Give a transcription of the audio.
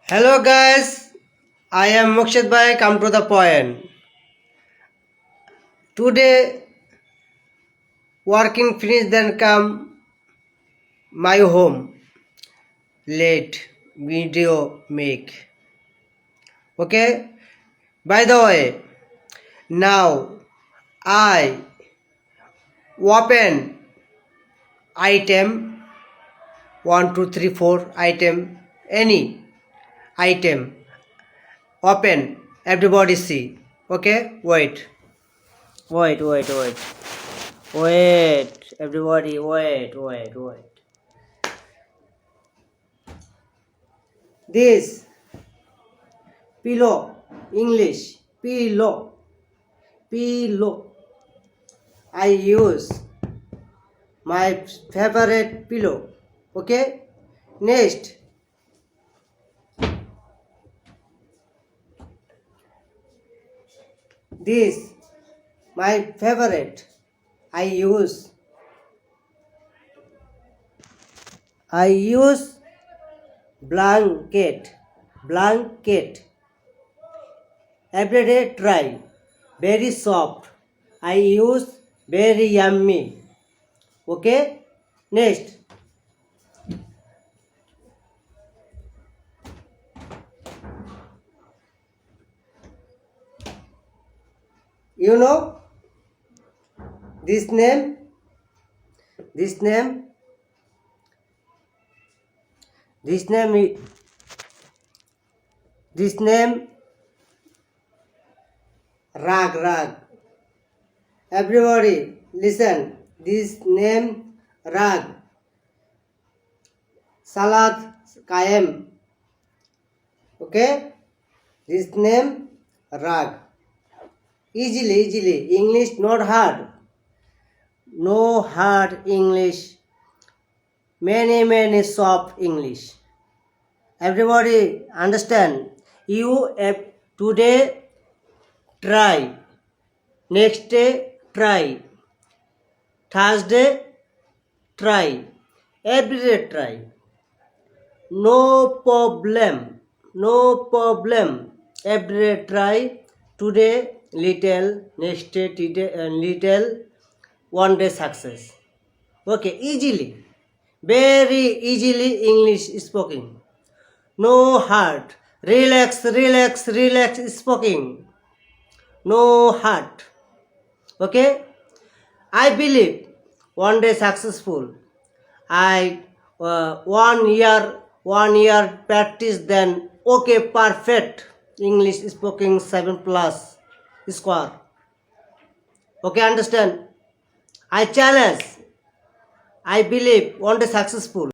Hello guys, I am Mokshit Bhai. Come to the point. Today working finish then come my home. Late video make. Okay. By the way, now I open item 1 2 3 4 item any item open. Everybody see. Okay. Wait, everybody, wait. This pillow, English, pillow. I use my favorite pillow. Okay? Next, this, my favorite. I use blanket. Everyday try. Very soft. I use very yummy. Okay? Next. You know this name? This name rag. Everybody listen. This name rag. Salad Kayem. Okay? This name rag. Easily. English not hard. No hard English. Many soft English. Everybody understand. You today try. Next day try. Thursday try. Every day try. No problem. Every day try. Today little, next day little, one day success. Okay, easily. Very easily English speaking. No hard. Relax speaking. No hard. Okay? I believe one day successful. I 1 year practice, then okay, perfect English speaking 7+ score. Okay, understand? I challenge. I believe one day successful.